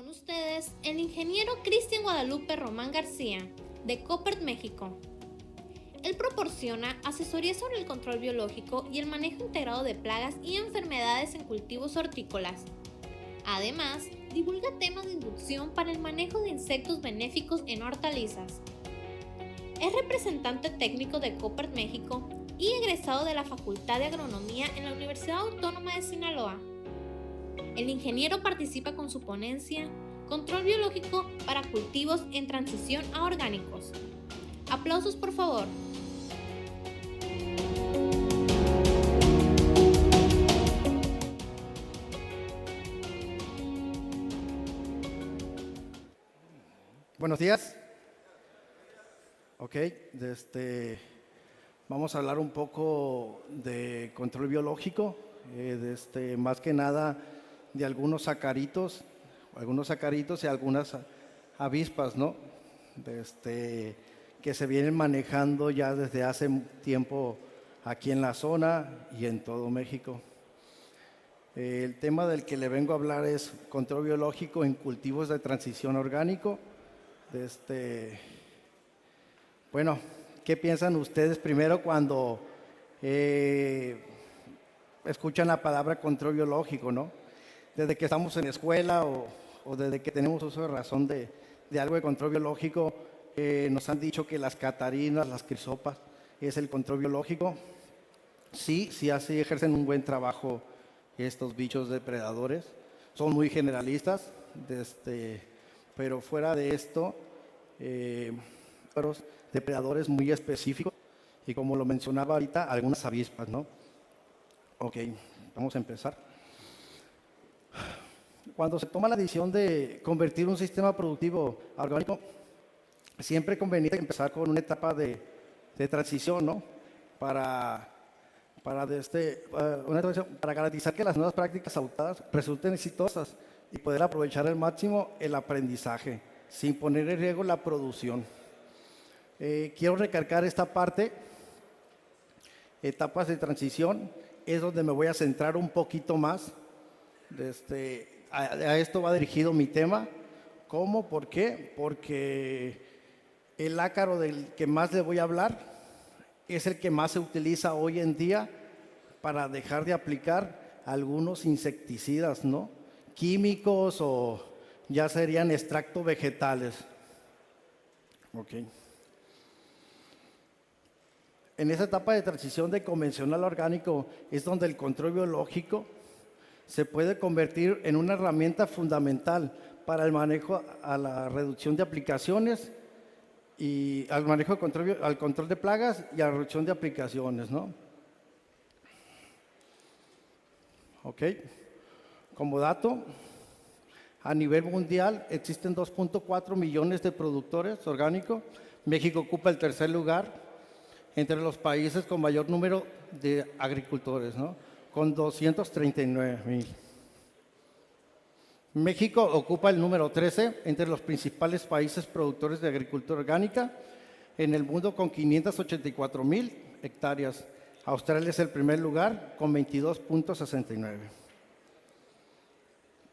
Con ustedes, el ingeniero Cristian Guadalupe Román García, de Koppert, México. Él proporciona asesoría sobre el control biológico y el manejo integrado de plagas y enfermedades en cultivos hortícolas. Además, divulga temas de inducción para el manejo de insectos benéficos en hortalizas. Es representante técnico de Koppert, México y egresado de la Facultad de Agronomía en la Universidad Autónoma de Sinaloa. El ingeniero participa con su ponencia Control biológico para cultivos en transición a orgánicos. Aplausos, por favor. Buenos días. Ok, vamos a hablar un poco de control biológico, más que nada de algunos acaritos y algunas avispas, ¿no? Que se vienen manejando ya desde hace tiempo aquí en la zona y en todo México. El tema del que le vengo a hablar es control biológico en cultivos de transición orgánico. Bueno, ¿qué piensan ustedes primero cuando escuchan la palabra control biológico, no? Desde que estamos en la escuela o desde que tenemos uso de razón de algo de control biológico, nos han dicho que las catarinas, las crisopas, es el control biológico. Sí, así ejercen un buen trabajo estos bichos depredadores. Son muy generalistas, pero fuera de esto, depredadores muy específicos y como lo mencionaba ahorita, algunas avispas, ¿no? Ok, vamos a empezar. Cuando se toma la decisión de convertir un sistema productivo a orgánico, siempre es conveniente empezar con una etapa de transición, ¿no? Para garantizar que las nuevas prácticas adoptadas resulten exitosas y poder aprovechar al máximo el aprendizaje, sin poner en riesgo la producción. Quiero recalcar esta parte, etapas de transición, es donde me voy a centrar un poquito más. A esto va dirigido mi tema. ¿Cómo? ¿Por qué? Porque el ácaro del que más le voy a hablar es el que más se utiliza hoy en día para dejar de aplicar algunos insecticidas, ¿no? Químicos o ya serían extractos vegetales. Ok. En esa etapa de transición de convencional a orgánico es donde el control biológico se puede convertir en una herramienta fundamental para el manejo a la reducción de aplicaciones y al manejo de al control de plagas y a la reducción de aplicaciones, ¿no? Ok. Como dato, a nivel mundial existen 2.4 millones de productores orgánicos. México ocupa el tercer lugar entre los países con mayor número de agricultores, ¿no? Con 239,000. México ocupa el número 13 entre los principales países productores de agricultura orgánica en el mundo con 584,000 hectáreas. Australia es el primer lugar con 22.69.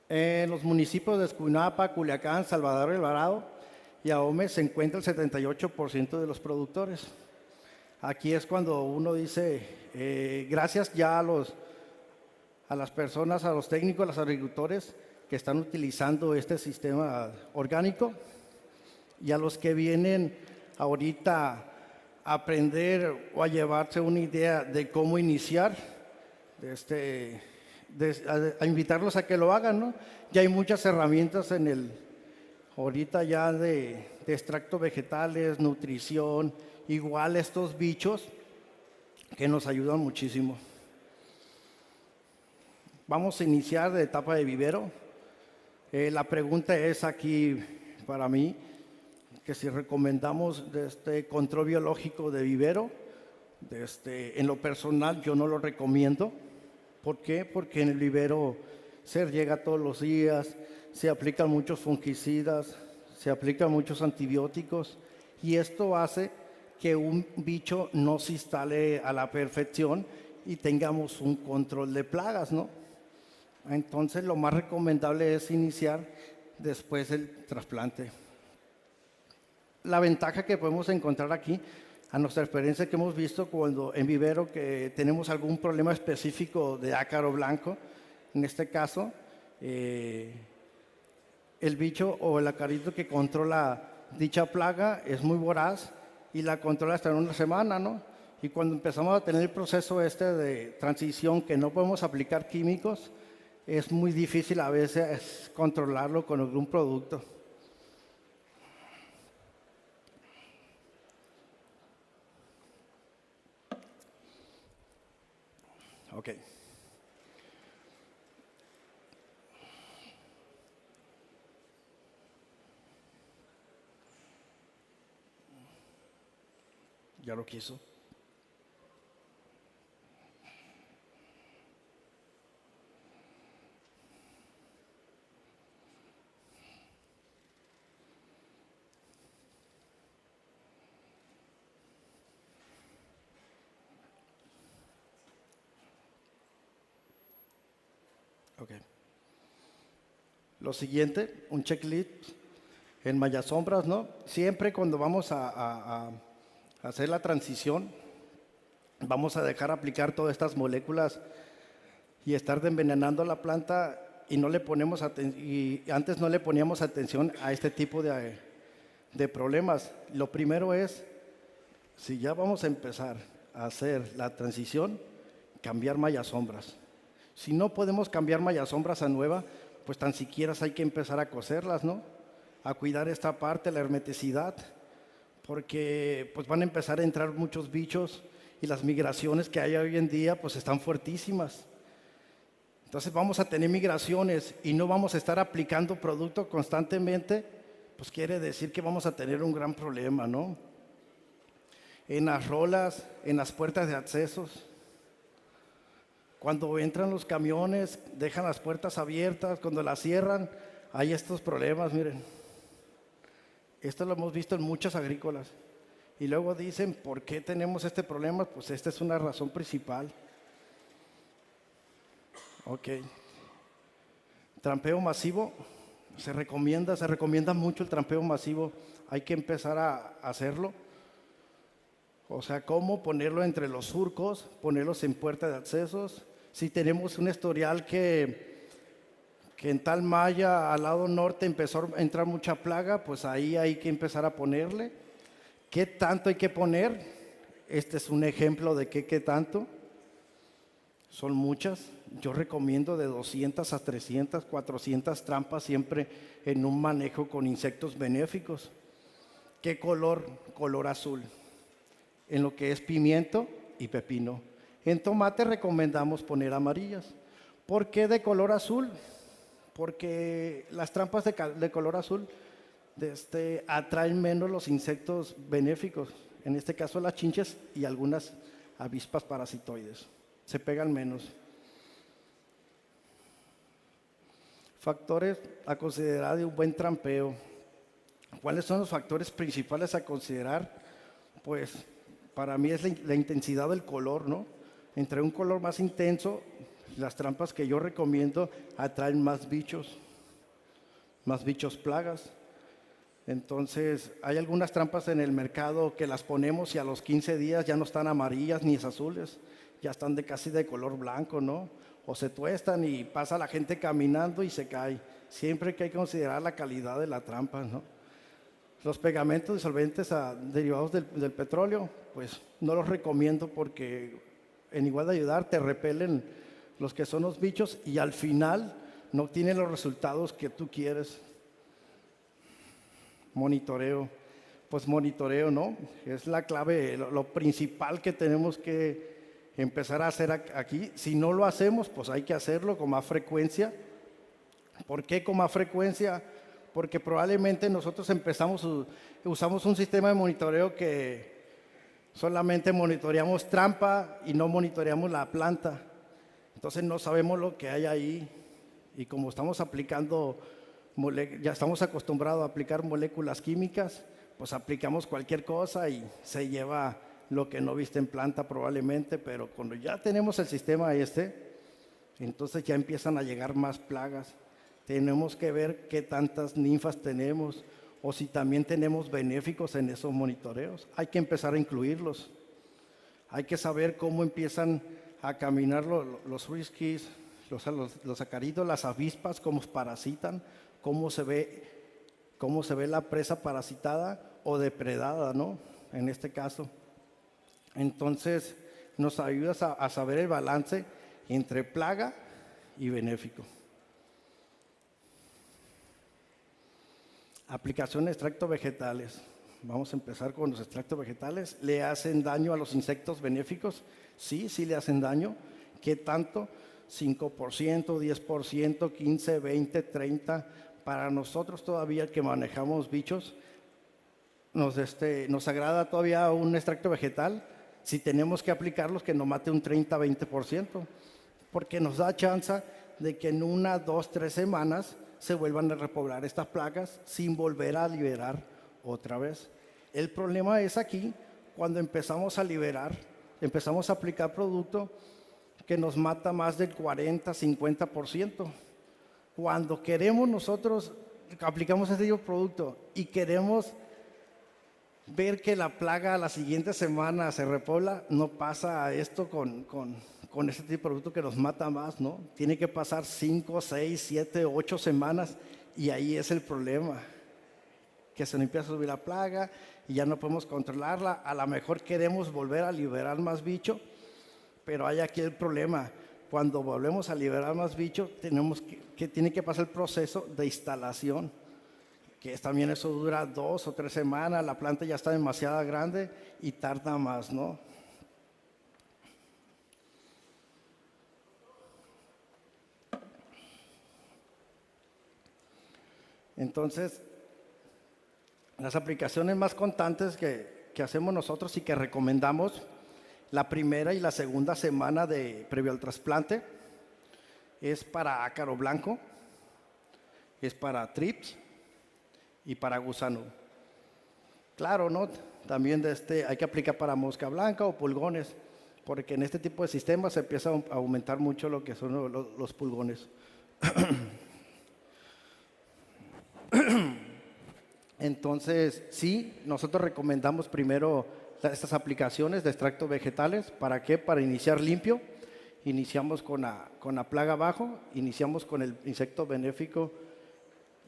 En los municipios de Escuinapa, Culiacán, Salvador de Alvarado y Ahome se encuentra el 78% de los productores. Aquí es cuando uno dice, gracias ya a las personas, a los técnicos, a los agricultores que están utilizando este sistema orgánico y a los que vienen ahorita a aprender o a llevarse una idea de cómo iniciar, a invitarlos a que lo hagan, ¿no? Ya hay muchas herramientas ahorita ya de extractos vegetales, nutrición, igual estos bichos que nos ayudan muchísimo. Vamos a iniciar de etapa de vivero. La pregunta es aquí para mí que si recomendamos control biológico de vivero. En lo personal yo no lo recomiendo. ¿Por qué? Porque en el vivero se riega todos los días, se aplican muchos fungicidas, se aplican muchos antibióticos y esto hace que un bicho no se instale a la perfección y tengamos un control de plagas, ¿no? Entonces lo más recomendable es iniciar después del trasplante. La ventaja que podemos encontrar aquí, a nuestra experiencia que hemos visto cuando en vivero que tenemos algún problema específico de ácaro blanco, en este caso, el bicho o el acarito que controla dicha plaga es muy voraz y la controla hasta en una semana, ¿no? Y cuando empezamos a tener el proceso de transición que no podemos aplicar químicos, es muy difícil a veces controlarlo con algún producto. Ok. Ya lo quiso. Okay. Lo siguiente, un checklist en mayasombras, ¿no? Siempre cuando vamos a hacer la transición, vamos a dejar aplicar todas estas moléculas y estar envenenando la planta y no le ponemos y antes no le poníamos atención a este tipo de problemas. Lo primero es, si ya vamos a empezar a hacer la transición, cambiar mayasombras. Si no podemos cambiar mayasombras a nueva, pues tan siquiera hay que empezar a coserlas, ¿no? A cuidar esta parte, la hermeticidad, porque pues van a empezar a entrar muchos bichos y las migraciones que hay hoy en día pues están fuertísimas. Entonces vamos a tener migraciones y no vamos a estar aplicando producto constantemente, pues quiere decir que vamos a tener un gran problema, ¿no? En las rolas, en las puertas de accesos. Cuando entran los camiones, dejan las puertas abiertas, cuando las cierran, hay estos problemas, miren. Esto lo hemos visto en muchas agrícolas. Y luego dicen, ¿por qué tenemos este problema? Pues esta es una razón principal. Ok. Trampeo masivo, se recomienda mucho el trampeo masivo. Hay que empezar a hacerlo. O sea, cómo ponerlo entre los surcos, ponerlos en puerta de accesos. Si tenemos un historial que en tal malla al lado norte empezó a entrar mucha plaga, pues ahí hay que empezar a ponerle. ¿Qué tanto hay que poner? Este es un ejemplo de qué tanto. Son muchas. Yo recomiendo de 200 a 300, 400 trampas siempre en un manejo con insectos benéficos. ¿Qué color? Color azul. En lo que es pimiento y pepino. En tomate recomendamos poner amarillas. ¿Por qué de color azul? Porque las trampas de color azul atraen menos los insectos benéficos, en este caso las chinches y algunas avispas parasitoides. Se pegan menos. Factores a considerar de un buen trampeo. ¿Cuáles son los factores principales a considerar? Pues para mí es la intensidad del color, ¿no? Entre un color más intenso, las trampas que yo recomiendo atraen más bichos plagas. Entonces, hay algunas trampas en el mercado que las ponemos y a los 15 días ya no están amarillas ni azules, ya están casi de color blanco, ¿no? O se tuestan y pasa la gente caminando y se cae. Siempre hay que considerar la calidad de la trampa, ¿no? Los pegamentos disolventes derivados del petróleo, pues no los recomiendo porque en igual de ayudar te repelen los que son los bichos y al final no tienen los resultados que tú quieres. Monitoreo, pues monitoreo, ¿no? Es la clave, lo principal que tenemos que empezar a hacer aquí. Si no lo hacemos, pues hay que hacerlo con más frecuencia. ¿Por qué con más frecuencia? Porque probablemente nosotros usamos un sistema de monitoreo que solamente monitoreamos trampa y no monitoreamos la planta. Entonces no sabemos lo que hay ahí y como estamos aplicando, ya estamos acostumbrados a aplicar moléculas químicas, pues aplicamos cualquier cosa y se lleva lo que no viste en planta probablemente, pero cuando ya tenemos el sistema entonces ya empiezan a llegar más plagas. tenemos que ver qué tantas ninfas tenemos o si también tenemos benéficos en esos monitoreos. Hay que empezar a incluirlos. Hay que saber cómo empiezan a caminar los friskies, los acaritos, las avispas, cómo parasitan, cómo se ve la presa parasitada o depredada, ¿no? En este caso. Entonces, nos ayuda a saber el balance entre plaga y benéfico. Aplicación de extractos vegetales. Vamos a empezar con los extractos vegetales. ¿Le hacen daño a los insectos benéficos? Sí, sí le hacen daño. ¿Qué tanto? 5%, 10%, 15%, 20%, 30%. Para nosotros todavía que manejamos bichos, nos agrada todavía un extracto vegetal. Si tenemos que aplicarlos, que nos mate un 30, 20%, porque nos da chance de que en 1, 2, 3 semanas se vuelvan a repoblar estas plagas sin volver a liberar otra vez. El problema es aquí, cuando empezamos a liberar, empezamos a aplicar producto que nos mata más del 40, 50%. Cuando queremos nosotros, aplicamos este tipo de producto y queremos ver que la plaga la siguiente semana se repobla, no pasa esto con este tipo de producto que nos mata más, ¿no? Tiene que pasar 5, 6, 7, 8 semanas y ahí es el problema, que se nos empieza a subir la plaga y ya no podemos controlarla. A lo mejor queremos volver a liberar más bicho, pero hay aquí el problema. Cuando volvemos a liberar más bicho, tiene que pasar el proceso de instalación, que también eso dura 2 o 3 semanas, la planta ya está demasiado grande y tarda más, ¿no? Entonces, las aplicaciones más constantes que hacemos nosotros y que recomendamos, la primera y la segunda semana previo al trasplante, es para ácaro blanco, es para trips y para gusano. Claro, ¿no? También hay que aplicar para mosca blanca o pulgones, porque en este tipo de sistemas se empieza a aumentar mucho lo que son los pulgones. Entonces, sí, nosotros recomendamos primero estas aplicaciones de extractos vegetales. ¿Para qué? Para iniciar limpio. Iniciamos con la plaga abajo, iniciamos con el insecto benéfico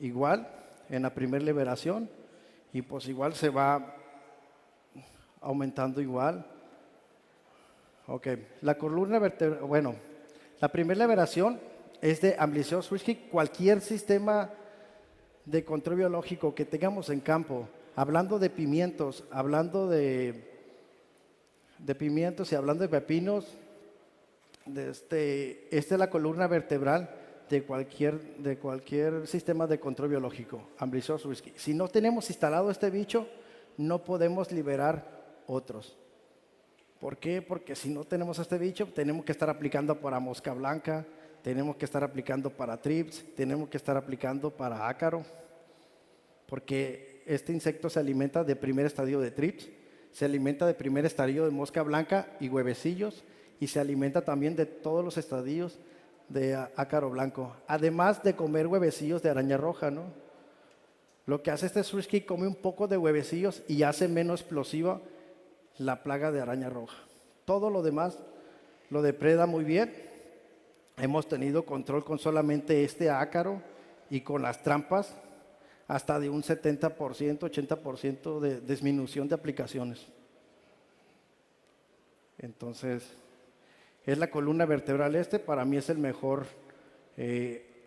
igual en la primera liberación y pues igual se va aumentando igual. Ok, la columna vertebral, bueno, la primera liberación es de Amblysseus frisky. Cualquier sistema de control biológico que tengamos en campo, hablando de pimientos, hablando de pimientos y hablando de pepinos, esta es la columna vertebral de cualquier sistema de control biológico, Amblysseus frisky. Si no tenemos instalado este bicho, no podemos liberar otros. ¿Por qué? Porque si no tenemos este bicho, tenemos que estar aplicando para mosca blanca, tenemos que estar aplicando para trips, tenemos que estar aplicando para ácaro, porque este insecto se alimenta de primer estadio de trips, se alimenta de primer estadio de mosca blanca y huevecillos, y se alimenta también de todos los estadios de ácaro blanco, además de comer huevecillos de araña roja, ¿no? Lo que hace este frisky, come un poco de huevecillos y hace menos explosiva la plaga de araña roja. Todo lo demás lo depreda muy bien. Hemos tenido control con solamente este ácaro y con las trampas hasta de un 70%, 80% de disminución de aplicaciones. Entonces, es la columna vertebral. Para mí es el mejor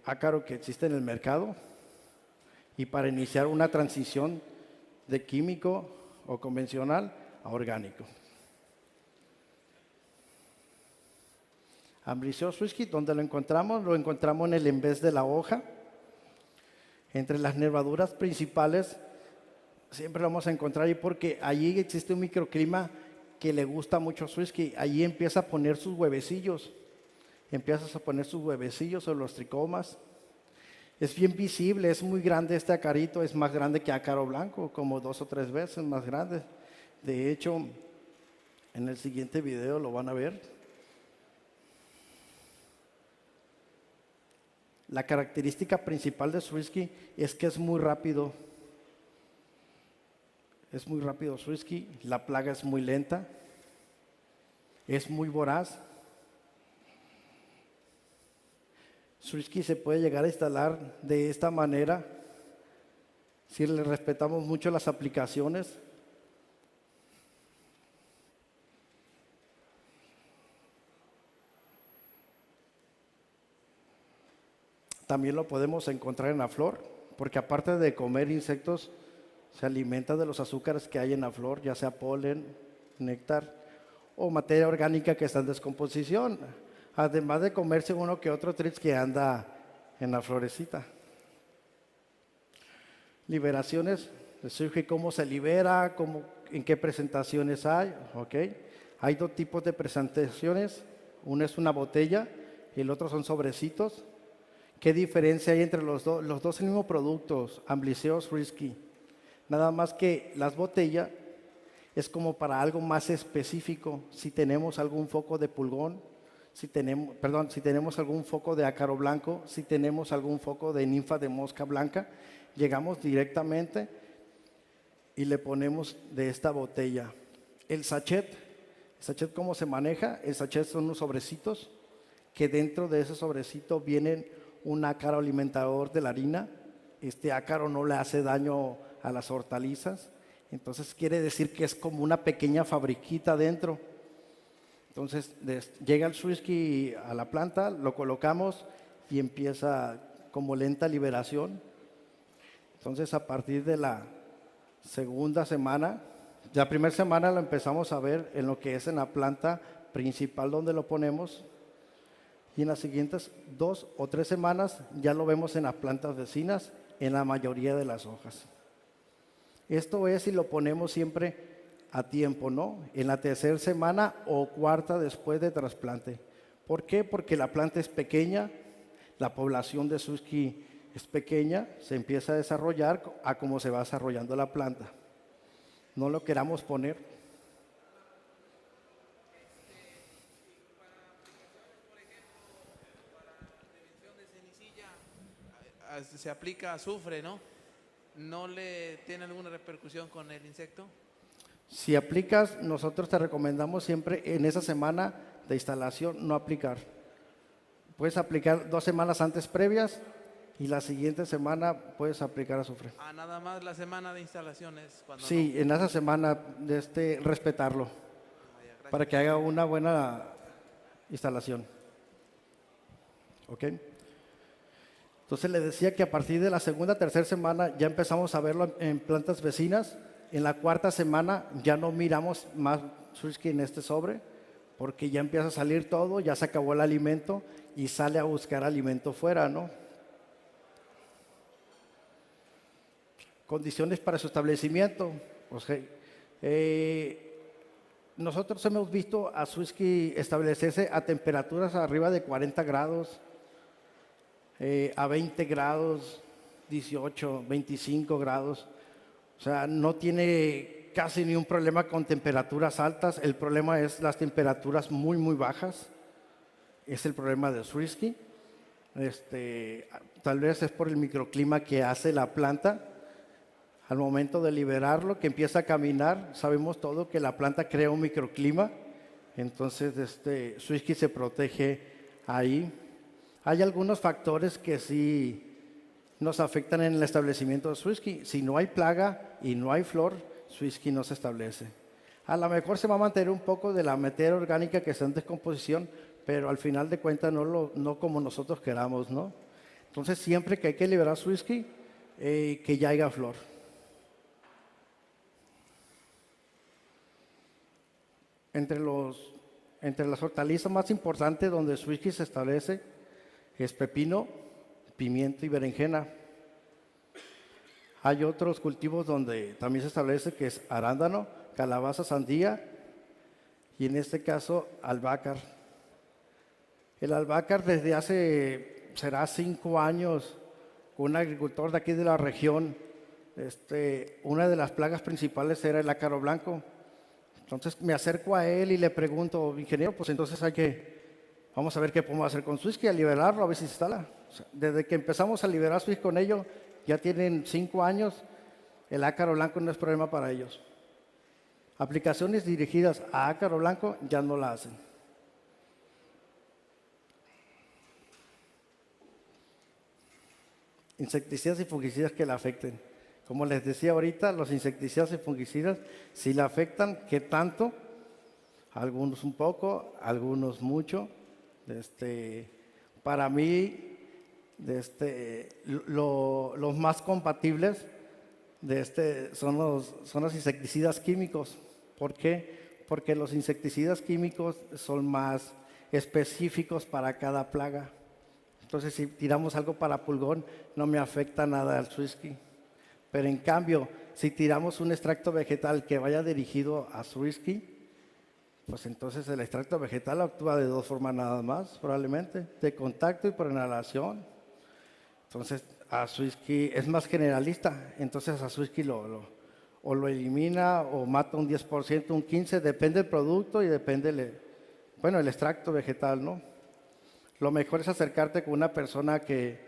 ácaro que existe en el mercado, y para iniciar una transición de químico o convencional a orgánico. Amblysseus frisky, ¿dónde lo encontramos? Lo encontramos en el embés de la hoja. Entre las nervaduras principales siempre lo vamos a encontrar ahí, porque allí existe un microclima que le gusta mucho a frisky. Allí empieza a poner sus huevecillos. Empiezas a poner sus huevecillos o los tricomas. Es bien visible, es muy grande este acarito, es más grande que ácaro blanco, como 2 o 3 veces más grande. De hecho, en el siguiente video lo van a ver. La característica principal de Swirsky es que es muy rápido. Es muy rápido Swirsky, la plaga es muy lenta, es muy voraz. Swirsky se puede llegar a instalar de esta manera si le respetamos mucho las aplicaciones. También lo podemos encontrar en la flor, porque aparte de comer insectos, se alimenta de los azúcares que hay en la flor, ya sea polen, néctar o materia orgánica que está en descomposición, además de comerse uno que otro trix que anda en la florecita. Liberaciones, les dije cómo se libera, en qué presentaciones hay. ¿Okay? Hay dos tipos de presentaciones, uno es una botella y el otro son sobrecitos. ¿Qué diferencia hay entre los dos? Los dos el mismo producto, Amblyceo Swirsky. Nada más que las botellas es como para algo más específico. Si tenemos algún foco de pulgón, si tenemos algún foco de ácaro blanco, si tenemos algún foco de ninfa de mosca blanca, llegamos directamente y le ponemos de esta botella. El sachet ¿cómo se maneja? El sachet son unos sobrecitos que dentro de ese sobrecito vienen un ácaro alimentador de la harina. Este ácaro no le hace daño a las hortalizas, entonces quiere decir que es como una pequeña fabriquita dentro. Entonces llega el Swirsky a la planta, lo colocamos y empieza como lenta liberación. Entonces a partir de la segunda semana, la primera semana lo empezamos a ver en lo que es en la planta principal donde lo ponemos, y en las siguientes 2 o 3 semanas ya lo vemos en las plantas vecinas en la mayoría de las hojas. Esto es si lo ponemos siempre a tiempo, ¿no? En la tercera semana o cuarta después de trasplante. ¿Por qué? Porque la planta es pequeña, la población de Swirsky es pequeña, se empieza a desarrollar a cómo se va desarrollando la planta. No lo queramos poner. Se aplica azufre, ¿no? ¿No le tiene alguna repercusión con el insecto? Si aplicas, nosotros te recomendamos siempre en esa semana de instalación no aplicar. Puedes aplicar 2 semanas antes previas y la siguiente semana puedes aplicar azufre. Nada más la semana de instalaciones. Sí, en esa semana respetarlo para que haga una buena instalación. ¿Ok? Entonces le decía que a partir de la segunda, tercera semana ya empezamos a verlo en plantas vecinas. En la cuarta semana ya no miramos más Swirsky en este sobre, porque ya empieza a salir todo, ya se acabó el alimento y sale a buscar alimento fuera, ¿no? Condiciones para su establecimiento. Nosotros hemos visto a Swirsky establecerse a temperaturas arriba de 40 grados, a 20 grados, 18, 25 grados. O sea, no tiene casi ni un problema con temperaturas altas. El problema es las temperaturas muy, muy bajas. Es el problema de Swirsky. Tal vez es por el microclima que hace la planta. Al momento de liberarlo, que empieza a caminar, sabemos todo que la planta crea un microclima. Entonces, Swirsky se protege ahí. Hay algunos factores que sí nos afectan en el establecimiento de Swirsky. Si no hay plaga y no hay flor, Swirsky no se establece. A lo mejor se va a mantener un poco de la materia orgánica que está en descomposición, pero al final de cuentas no como nosotros queramos, ¿no? Entonces siempre que hay que liberar Swirsky, que ya haya flor. Entre las hortalizas más importantes donde Swirsky se establece es pepino, pimiento y berenjena. Hay otros cultivos donde también se establece que es arándano, calabaza, sandía y en este caso albácar. El albácar desde será 5 años con un agricultor de aquí de la región. Una de las plagas principales era el ácaro blanco. Entonces me acerco a él y le pregunto, ingeniero, pues entonces vamos a ver qué podemos hacer con Swirsky, a liberarlo, a ver si se instala. O sea, desde que empezamos a liberar Swiss con ello, ya tienen 5 años, el ácaro blanco no es problema para ellos. Aplicaciones dirigidas a ácaro blanco ya no la hacen. Insecticidas y fungicidas que la afecten. Como les decía ahorita, los insecticidas y fungicidas, si la afectan, ¿qué tanto? Algunos un poco, algunos mucho. Para mí, los más compatibles son los insecticidas químicos. ¿Por qué? Porque los insecticidas químicos son más específicos para cada plaga. Entonces, si tiramos algo para pulgón, no me afecta nada al Swiss-Ski. Pero en cambio, si tiramos un extracto vegetal que vaya dirigido a Swiss-Ski, pues entonces el extracto vegetal actúa de 2 formas nada más, probablemente, de contacto y por inhalación. Entonces, a Swiss-Ski es más generalista, entonces a Swiss-Ski o lo elimina o mata un 10%, un 15%, depende del producto y depende el extracto vegetal, ¿no? Lo mejor es acercarte con una persona que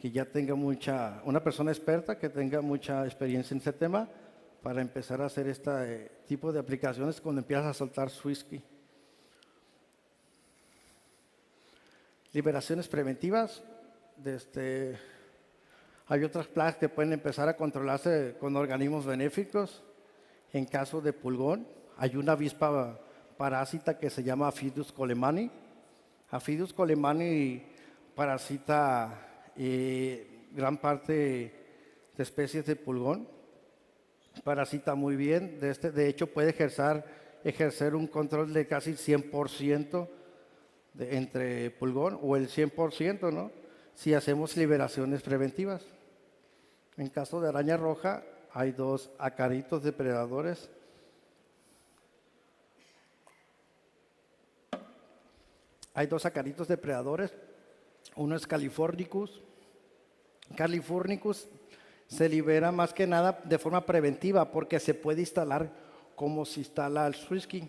ya tenga una persona experta, que tenga mucha experiencia en ese tema, para empezar a hacer este tipo de aplicaciones cuando empiezas a soltar Swiss-Ski. Liberaciones preventivas. Hay otras plagas que pueden empezar a controlarse con organismos benéficos. En caso de pulgón, hay una avispa parásita que se llama Aphidus colemani. Aphidus colemani parasita gran parte de especies de pulgón. Parasita muy bien. De hecho, puede ejercer un control de casi 100% entre pulgón o el 100%, ¿no? Si hacemos liberaciones preventivas. En caso de araña roja, hay 2 acaritos depredadores. Hay 2 acaritos depredadores. Uno es Californicus. Californicus se libera más que nada de forma preventiva porque se puede instalar como se instala el Swiss-Ski,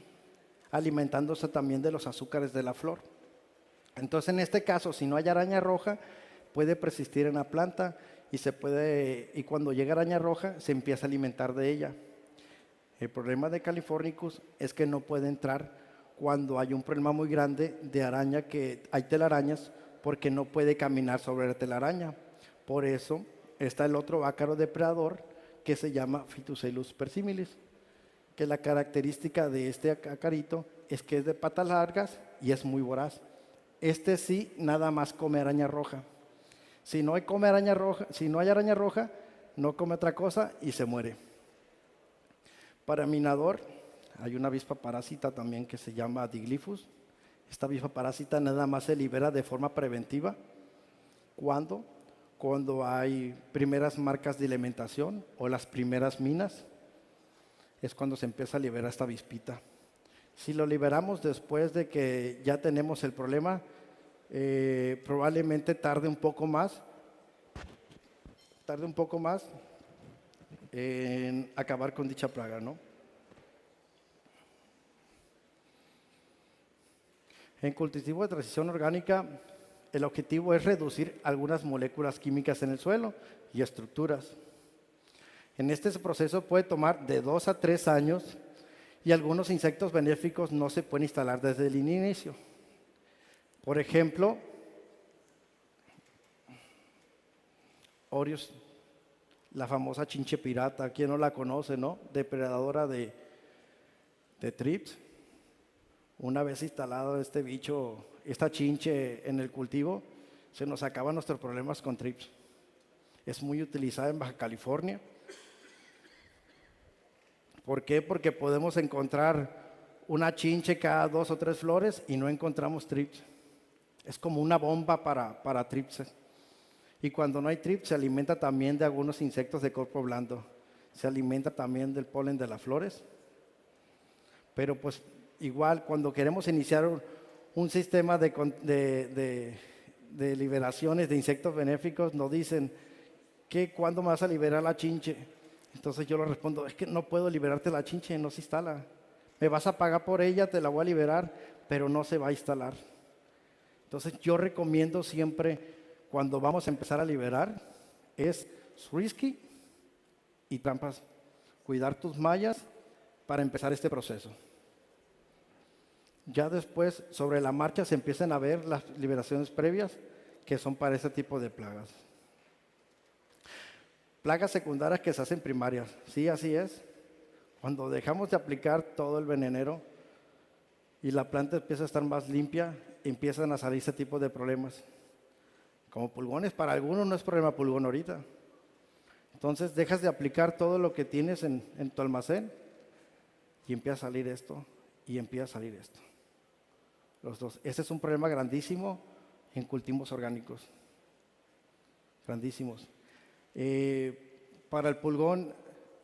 alimentándose también de los azúcares de la flor. Entonces, en este caso, si no hay araña roja, puede persistir en la planta y cuando llega araña roja, se empieza a alimentar de ella. El problema de Californicus es que no puede entrar cuando hay un problema muy grande de araña, que hay telarañas, porque no puede caminar sobre la telaraña. Por eso está el otro ácaro depredador que se llama Phytoceylus persimilis, que la característica de este acarito es que es de patas largas y es muy voraz. Sí nada más come araña roja. Si no hay araña roja, no come otra cosa y se muere. Para minador, hay una avispa parásita también que se llama Diglifus. Esta avispa parásita nada más se libera de forma preventiva. ¿Cuándo? Cuando hay primeras marcas de alimentación o las primeras minas, es cuando se empieza a liberar esta avispita. Si lo liberamos después de que ya tenemos el problema, probablemente tarde un poco más en acabar con dicha plaga, ¿no? En cultivo de transición orgánica, el objetivo es reducir algunas moléculas químicas en el suelo y estructuras. En este proceso puede tomar de 2 a 3 años y algunos insectos benéficos no se pueden instalar desde el inicio. Por ejemplo, Orius, la famosa chinche pirata, ¿quién no la conoce, no? Depredadora de trips. Una vez instalado este bicho, esta chinche en el cultivo, se nos acaban nuestros problemas con trips. Es muy utilizada en Baja California. ¿Por qué? Porque podemos encontrar una chinche cada 2 o 3 flores y no encontramos trips. Es como una bomba para trips. Y cuando no hay trips, se alimenta también de algunos insectos de cuerpo blando. Se alimenta también del polen de las flores. Pero pues igual, cuando queremos iniciar un sistema de liberaciones de insectos benéficos, nos dicen, ¿cuándo me vas a liberar la chinche? Entonces yo le respondo, es que no puedo liberarte la chinche, no se instala. Me vas a pagar por ella, te la voy a liberar, pero no se va a instalar. Entonces yo recomiendo siempre, cuando vamos a empezar a liberar es risky y trampas. Cuidar tus mallas para empezar este proceso. Ya después, sobre la marcha, se empiezan a ver las liberaciones previas que son para ese tipo de plagas. Plagas secundarias que se hacen primarias. Sí, así es. Cuando dejamos de aplicar todo el venenero y la planta empieza a estar más limpia, empiezan a salir ese tipo de problemas. Como pulgones, para algunos no es problema pulgón ahorita. Entonces dejas de aplicar todo lo que tienes en tu almacén y empieza a salir esto y empieza a salir esto. Los dos. Ese es un problema grandísimo en cultivos orgánicos. Grandísimos. Para el pulgón,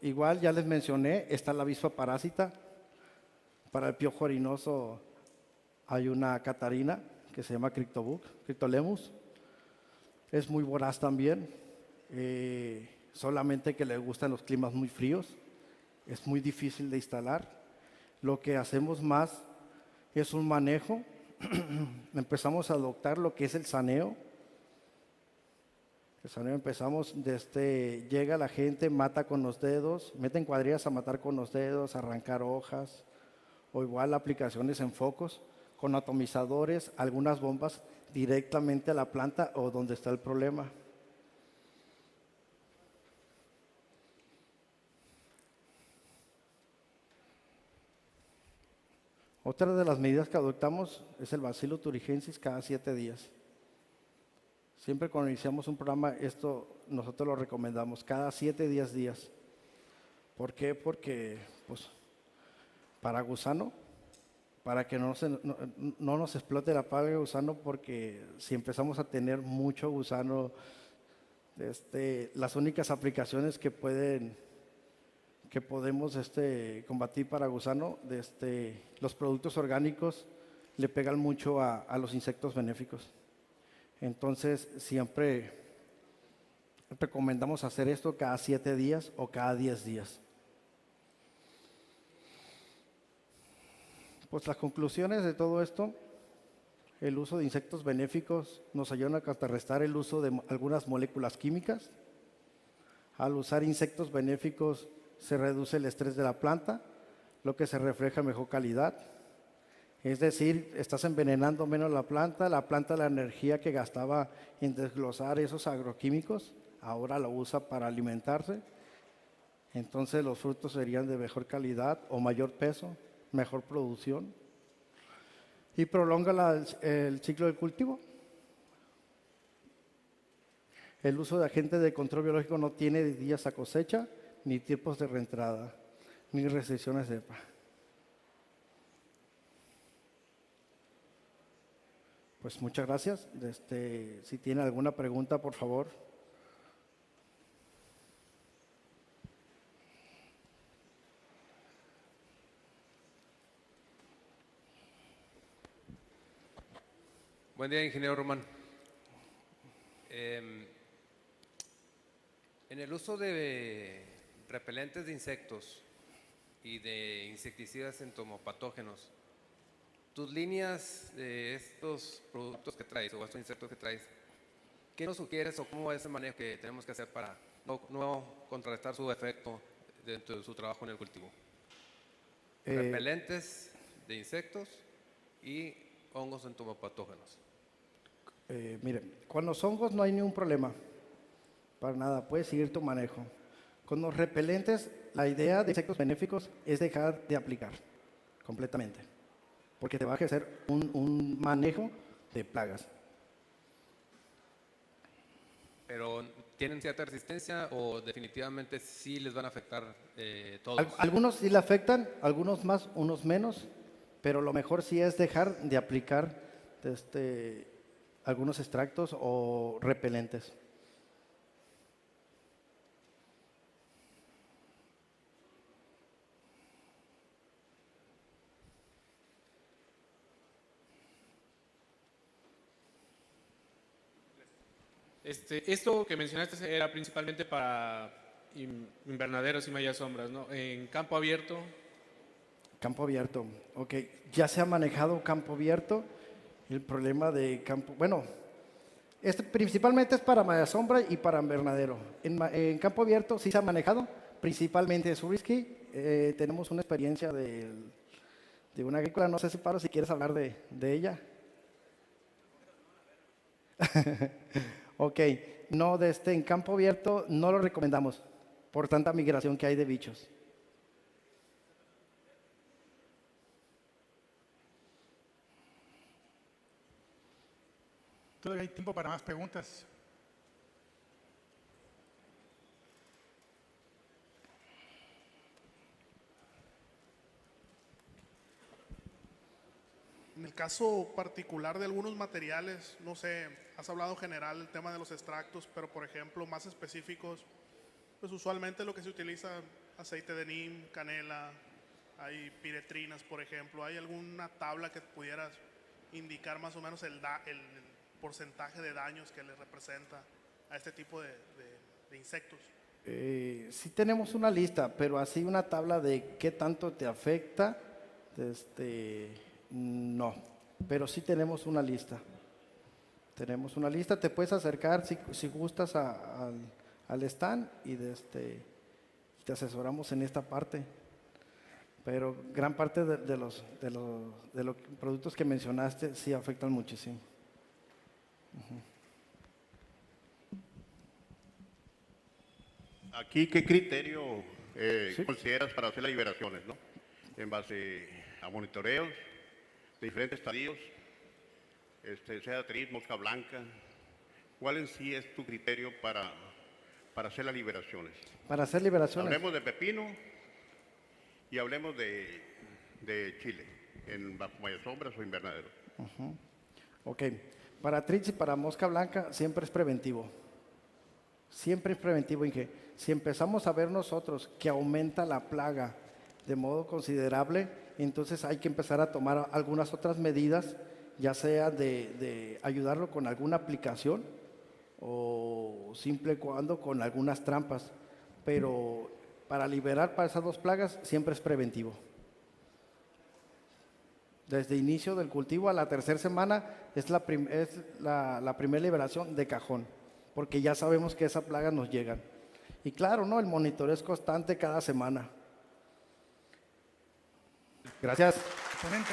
igual ya les mencioné, está la avispa parásita. Para el piojo harinoso hay una catarina que se llama Cryptolemus. Es muy voraz también. Solamente que le gustan los climas muy fríos. Es muy difícil de instalar. Lo que hacemos más es un manejo. Empezamos a adoptar lo que es el saneo. El saneo empezamos desde, llega la gente, mata con los dedos, meten cuadrillas a matar con los dedos, arrancar hojas, o igual aplicaciones en focos, con atomizadores, algunas bombas directamente a la planta o donde está el problema. Otra de las medidas que adoptamos es el Bacillus thuringiensis cada 7 días. Siempre cuando iniciamos un programa, esto nosotros lo recomendamos cada 7 días. ¿Por qué? Porque pues, para gusano, para que no nos explote la plaga de gusano, porque si empezamos a tener mucho gusano, las únicas aplicaciones que podemos combatir para gusano, los productos orgánicos le pegan mucho a los insectos benéficos. Entonces, siempre recomendamos hacer esto cada 7 días o cada 10 días. Pues las conclusiones de todo esto, el uso de insectos benéficos nos ayuda a contrarrestar el uso de algunas moléculas químicas. Al usar insectos benéficos se reduce el estrés de la planta, lo que se refleja en mejor calidad. Es decir, estás envenenando menos la planta la energía que gastaba en desglosar esos agroquímicos, ahora lo usa para alimentarse. Entonces los frutos serían de mejor calidad o mayor peso, mejor producción. Y prolonga el ciclo del cultivo. El uso de agentes de control biológico no tiene días a cosecha, ni tiempos de reentrada, ni restricciones de EPA. Pues muchas gracias. Si tiene alguna pregunta, por favor. Buen día, ingeniero Román. En el uso de repelentes de insectos y de insecticidas entomopatógenos, tus líneas de estos productos que traes o estos insectos que traes, ¿qué nos sugieres o cómo es el manejo que tenemos que hacer para no contrarrestar su efecto dentro de su trabajo en el cultivo? Repelentes de insectos y hongos entomopatógenos. Miren, con los hongos no hay ningún problema, para nada, puedes seguir tu manejo. Con los repelentes, la idea de insectos benéficos es dejar de aplicar completamente, porque te va a hacer un manejo de plagas. ¿Pero tienen cierta resistencia o definitivamente sí les van a afectar todos? Algunos sí le afectan, algunos más, unos menos, pero lo mejor sí es dejar de aplicar algunos extractos o repelentes. Esto que mencionaste era principalmente para invernaderos y mallas sombras, ¿no? En campo abierto. Campo abierto, ok. Ya se ha manejado campo abierto. El problema de campo, bueno, Principalmente es para malla sombra y para invernadero. En campo abierto sí se ha manejado, principalmente es risky. Tenemos una experiencia de una agrícola, no sé si Pablo, si quieres hablar de ella. Ok, no, en campo abierto no lo recomendamos por tanta migración que hay de bichos. Todavía hay tiempo para más preguntas. En el caso particular de algunos materiales, no sé, has hablado en general el tema de los extractos, pero por ejemplo, más específicos, pues usualmente lo que se utiliza, aceite de neem, canela, hay piretrinas, por ejemplo. ¿Hay alguna tabla que pudieras indicar más o menos el porcentaje de daños que le representa a este tipo de insectos? Sí tenemos una lista, pero así una tabla de qué tanto te afecta, no, pero sí tenemos una lista. Tenemos una lista, te puedes acercar si gustas al stand y te asesoramos en esta parte. Pero gran parte de los productos que mencionaste sí afectan muchísimo. Aquí, ¿qué criterio Sí. consideras para hacer las liberaciones, ¿no? En base a monitoreos de diferentes estadios, sea triz, mosca blanca. ¿Cuál en sí es tu criterio para hacer las liberaciones? Para hacer liberaciones. Hablemos de pepino y hablemos de chile, bajo mallas sombras o invernadero. Ok, para triz y para mosca blanca siempre es preventivo. Siempre es preventivo, Inge. Si empezamos a ver nosotros que aumenta la plaga de modo considerable, entonces hay que empezar a tomar algunas otras medidas, ya sea de ayudarlo con alguna aplicación o simple cuando con algunas trampas. Pero para liberar para esas dos plagas siempre es preventivo. Desde inicio del cultivo a la tercera semana es la primera liberación de cajón, porque ya sabemos que esas plagas nos llegan. Y claro, ¿no? El monitoreo es constante cada semana. Gracias. Ponente.